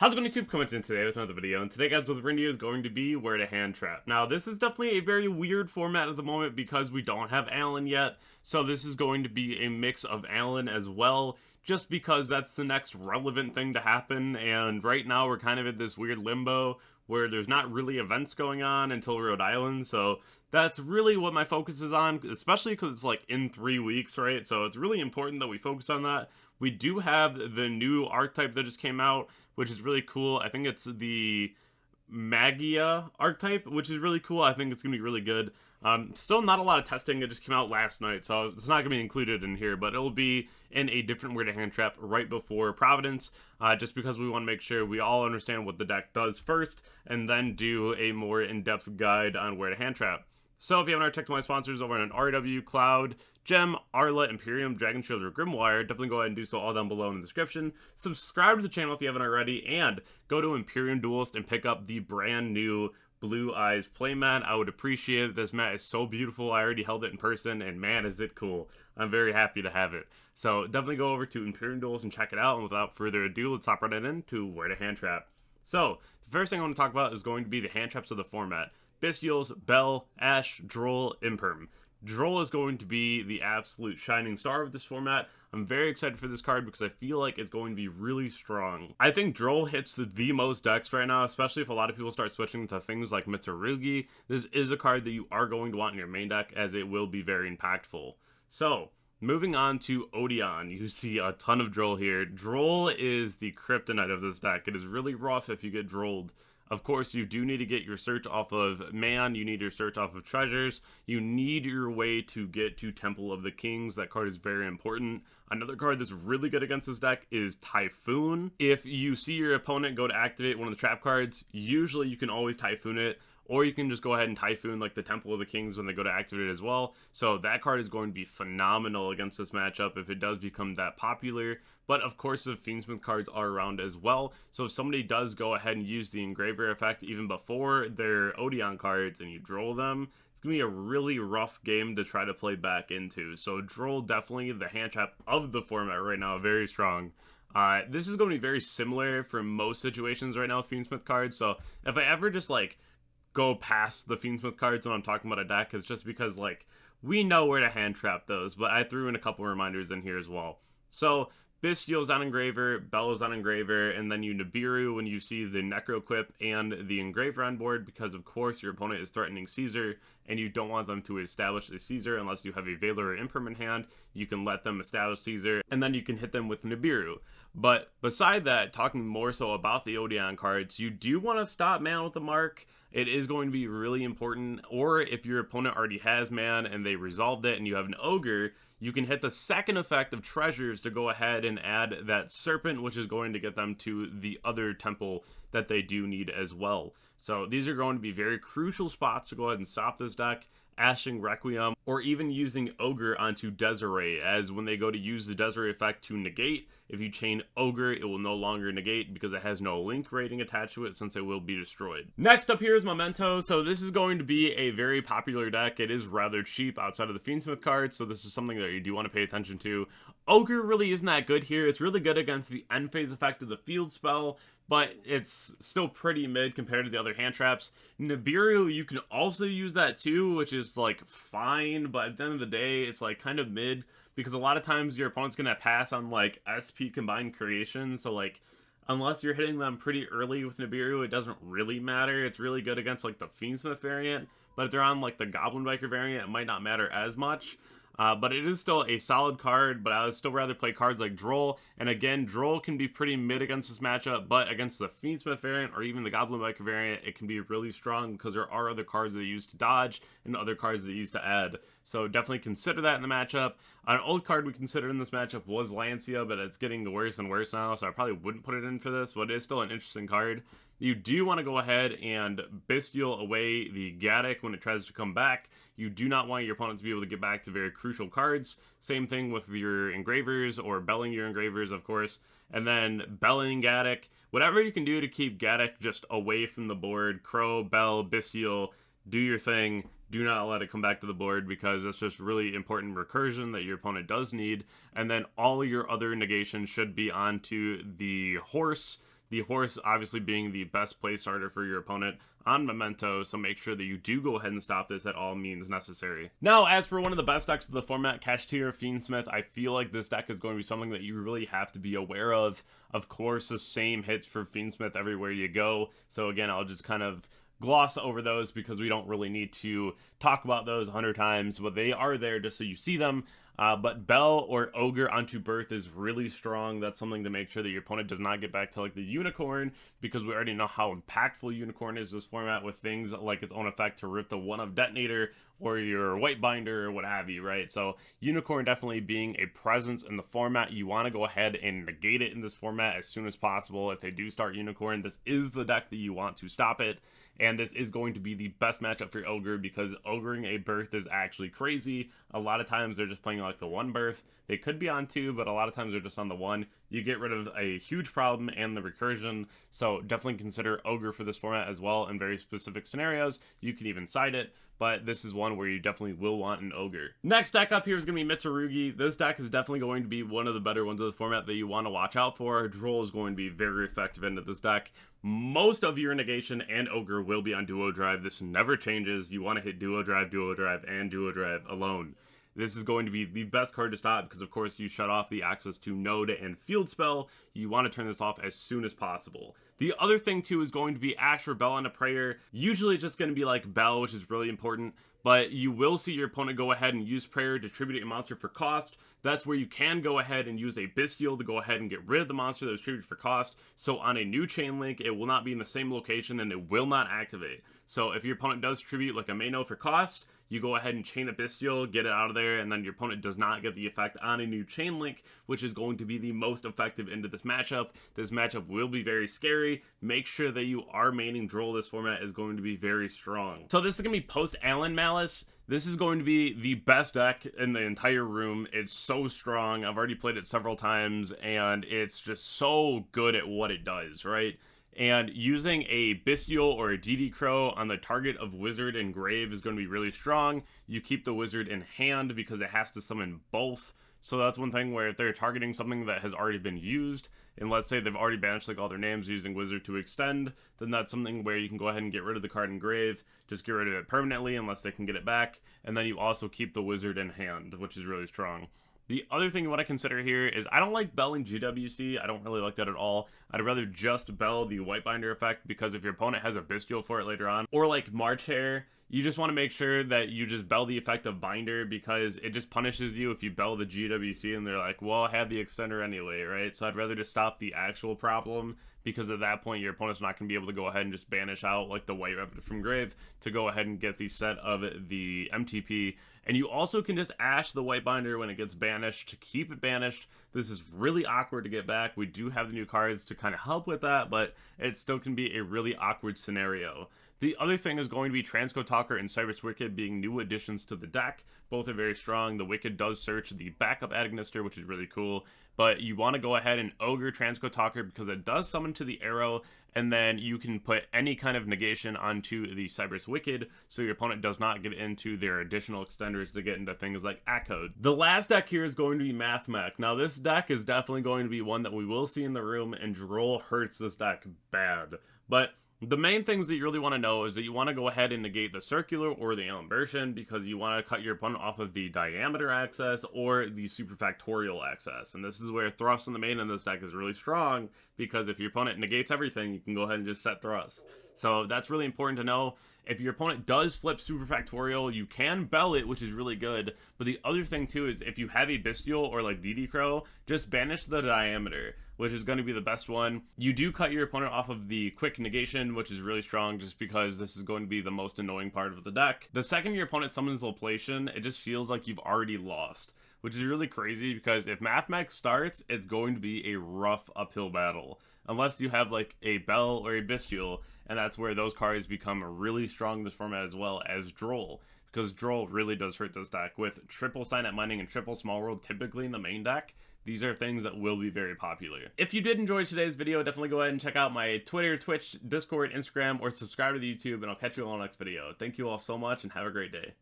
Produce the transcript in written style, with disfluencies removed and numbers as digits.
How's it going, YouTube? Coming in today with another video, and today, guys, what the video is going to be where to hand trap. Now, this is definitely a very weird format at the moment because we don't have Alan yet, so this is going to be a mix of Alan as well, just because that's the next relevant thing to happen, and right now we're kind of in this weird limbo where there's not really events going on until Rhode Island, so that's really what my focus is on, especially because it's like in 3 weeks, right? So it's really important that we focus on that. We do have the new archetype that just came out, which is really cool. I think it's the Magia archetype, which is really cool. I think it's going to be really good. Still not a lot of testing. It just came out last night, so it's not going to be included in here, but it'll be in a different way to hand trap right before Providence, just because we want to make sure we all understand what the deck does first, and then do a more in-depth guide on where to hand trap. So if you haven't already checked my sponsors over on RW, Cloud, Gem, Arla, Imperium, Dragonshield, or Grimoire, definitely go ahead and do so all down below in the description. Subscribe to the channel if you haven't already, and go to Imperium Duelist and pick up the brand new Blue Eyes playmat. I would appreciate it. This mat is so beautiful. I already held it in person, and man, is it cool. I'm very happy to have it. So definitely go over to Imperium Duelist and check it out, and without further ado, let's hop right into where to hand trap. So, the first thing I want to talk about is going to be the hand traps of the format. Bystials, Bell, Ash, Droll, Imperm. Droll is going to be the absolute shining star of this format. I'm very excited for this card because I feel like it's going to be really strong. I think Droll hits the most decks right now, especially if a lot of people start switching to things like Mitsarugi. This is a card that you are going to want in your main deck, as it will be very impactful. So, moving on to Odion, you see a ton of Droll here. Droll is the kryptonite of this deck. It is really rough if you get Drolled. Of course, you do need to get your search off of Man, you need your search off of Treasures, you need your way to get to Temple of the Kings. That card is very important. Another card that's really good against this deck is Typhoon. If you see your opponent go to activate one of the trap cards, usually you can always Typhoon it, or you can just go ahead and Typhoon like the Temple of the Kings when they go to activate it as well. So that card is going to be phenomenal against this matchup if it does become that popular. But of course, the Fiendsmith cards are around as well. So if somebody does go ahead and use the Engraver effect even before their Odion cards and you Droll them, it's going to be a really rough game to try to play back into. So Droll, definitely the hand trap of the format right now, very strong. This is going to be very similar for most situations right now with Fiendsmith cards. So if I ever just like go past the Fiendsmith cards when I'm talking about a deck, it's just because like we know where to hand trap those, but I threw in a couple reminders in here as well. So Bystial's on Engraver, Bell's on Engraver, and then you Nibiru when you see the Necro Quip and the Engraver on board, because of course your opponent is threatening Caesar, and you don't want them to establish a Caesar unless you have a Veiler or Imperm in hand. You can let them establish Caesar, and then you can hit them with Nibiru. But beside that, talking more so about the Odion cards, you do want to stop Man with the Mark. It is going to be really important. Or if your opponent already has Man and they resolved it and you have an Ogre, you can hit the second effect of Treasures to go ahead and add that Serpent, which is going to get them to the other temple that they do need as well. So these are going to be very crucial spots to go ahead and stop this deck. Ashing Requiem, or even using Ogre onto Desiree, as when they go to use the Desiree effect to negate, if you chain Ogre, it will no longer negate because it has no link rating attached to it, since it will be destroyed. Next up here is Memento. So this is going to be a very popular deck. It is rather cheap outside of the Fiendsmith cards, so this is something that you do want to pay attention to. Ogre really isn't that good here. It's really good against the end phase effect of the field spell, but it's still pretty mid compared to the other hand traps. Nibiru, you can also use that too, which is like fine, but at the end of the day, it's like kind of mid, because a lot of times your opponent's gonna pass on like SP combined creation, so like unless you're hitting them pretty early with Nibiru, it doesn't really matter. It's really good against like the Fiendsmith variant, but if they're on like the Goblin Biker variant, it might not matter as much. But it is still a solid card, but I would still rather play cards like Droll. And again, Droll can be pretty mid against this matchup, but against the Fiendsmith variant or even the Goblin Biker variant, it can be really strong because there are other cards that you use to dodge and other cards that you use to add. So definitely consider that in the matchup. An old card we considered in this matchup was Lancia, but it's getting worse and worse now, so I probably wouldn't put it in for this, but it is still an interesting card. You do want to go ahead and Bystial away the Gaddock when it tries to come back. You do not want your opponent to be able to get back to very crucial cards. Same thing with your Engravers, or belling your Engravers, of course. And then belling Gaddock. Whatever you can do to keep Gaddock just away from the board. Crow, Bell, Bystial, do your thing. Do not let it come back to the board, because that's just really important recursion that your opponent does need. And then all your other negations should be onto the horse, The horse obviously being the best play starter for your opponent on Memento, so make sure that you do go ahead and stop this at all means necessary. Now, as for one of the best decks of the format, Kashtira Fiendsmith, I feel like this deck is going to be something that you really have to be aware of. Of course, the same hits for Fiendsmith everywhere you go, so again, I'll just kind of gloss over those because we don't really need to talk about those 100 times, but they are there just so you see them. But Bell or Ogre onto Birth is really strong. That's something to make sure that your opponent does not get back to like the Unicorn, because we already know how impactful Unicorn is this format with things like its own effect to rip the one-of Detonator or your White Binder or what have you, right? So Unicorn definitely being a presence in the format. You want to go ahead and negate it in this format as soon as possible. If they do start Unicorn, this is the deck that you want to stop it. And this is going to be the best matchup for Ogre, because Ogring a Birth is actually crazy. A lot of times they're just playing like the one Birth. They could be on two, but a lot of times they're just on the one. You get rid of a huge problem and the recursion, so definitely consider Ogre for this format as well in very specific scenarios. You can even side it, but this is one where you definitely will want an Ogre. Next deck up here is going to be Mitsarugi. This deck is definitely going to be one of the better ones of the format that you want to watch out for. Droll is going to be very effective into this deck. Most of your negation and Ogre will be on Duo Drive. This never changes. You want to hit Duo Drive, and Duo Drive alone. This is going to be the best card to stop because, of course, you shut off the access to Node and Field Spell. You want to turn this off as soon as possible. The other thing, too, is going to be Ash or Bell on a Prayer. Usually it's just going to be like Bell, which is really important, but you will see your opponent go ahead and use Prayer to tribute a monster for cost. That's where you can go ahead and use a Bestial to go ahead and get rid of the monster that was tributed for cost. So on a new chain link, it will not be in the same location and it will not activate. So if your opponent does tribute like a Memento for cost, you go ahead and chain a Bestial, get it out of there, and then your opponent does not get the effect on a new chain link, which is going to be the most effective into this matchup. This matchup will be very scary. Make sure that you are maining Droll. This format is going to be very strong. So this is going to be post-Allen Maliss. This is going to be the best deck in the entire room. It's so strong. I've already played it several times, and it's just so good at what it does, right? And using a Bestial or a DD Crow on the target of Wizard and Grave is going to be really strong. You keep the Wizard in hand because it has to summon both. So that's one thing where if they're targeting something that has already been used, and let's say they've already banished like all their names using Wizard to extend, then that's something where you can go ahead and get rid of the card in Grave, just get rid of it permanently unless they can get it back, and then you also keep the Wizard in hand, which is really strong. The other thing you want to consider here is I don't like belling GWC. I don't really like that at all. I'd rather just bell the White Binder effect, because if your opponent has a Bestial for it later on, or like March Hare, you just want to make sure that you just bell the effect of Binder, because it just punishes you if you bell the GWC and they're like, well, I have the extender anyway, right? So I'd rather just stop the actual problem, because at that point your opponent's not going to be able to go ahead and just banish out like the White Rabbit from Grave to go ahead and get the set of the MTP. And you also can just Ash the White Binder when it gets banished to keep it banished. This is really awkward to get back. We do have the new cards to kind of help with that, but it still can be a really awkward scenario. The other thing is going to be Transco Talker and Cyrus Wicked being new additions to the deck. Both are very strong. The Wicked does search the backup Agnister, which is really cool. But you want to go ahead and Ogre Transco Talker because it does summon to the arrow, and then you can put any kind of negation onto the Cyrus Wicked, so your opponent does not get into their additional extenders to get into things like Accode. The last deck here is going to be Mathmech. Now this deck is definitely going to be one that we will see in the room, and Droll hurts this deck bad. But the main things that you really want to know is that you want to go ahead and negate the circular or the inversion, because you want to cut your opponent off of the diameter access or the superfactorial access. And this is where thrust in the main in this deck is really strong, because if your opponent negates everything, you can go ahead and just set thrust. So that's really important to know. If your opponent does flip superfactorial, you can bell it, which is really good. But the other thing too is if you have a Bestial or like DD Crow, just banish the diameter, which is going to be the best one. You do cut your opponent off of the quick negation, which is really strong just because this is going to be the most annoying part of the deck. The second your opponent summons Loplation, it just feels like you've already lost, which is really crazy because if Mathmech starts, it's going to be a rough uphill battle. Unless you have like a Bell or a Bestial, and that's where those cards become really strong in this format, as well as Droll, because Droll really does hurt this deck. With triple Signet Mining and triple Small World typically in the main deck, these are things that will be very popular. If you did enjoy today's video, definitely go ahead and check out my Twitter, Twitch, Discord, Instagram, or subscribe to the YouTube, and I'll catch you all in the next video. Thank you all so much, and have a great day.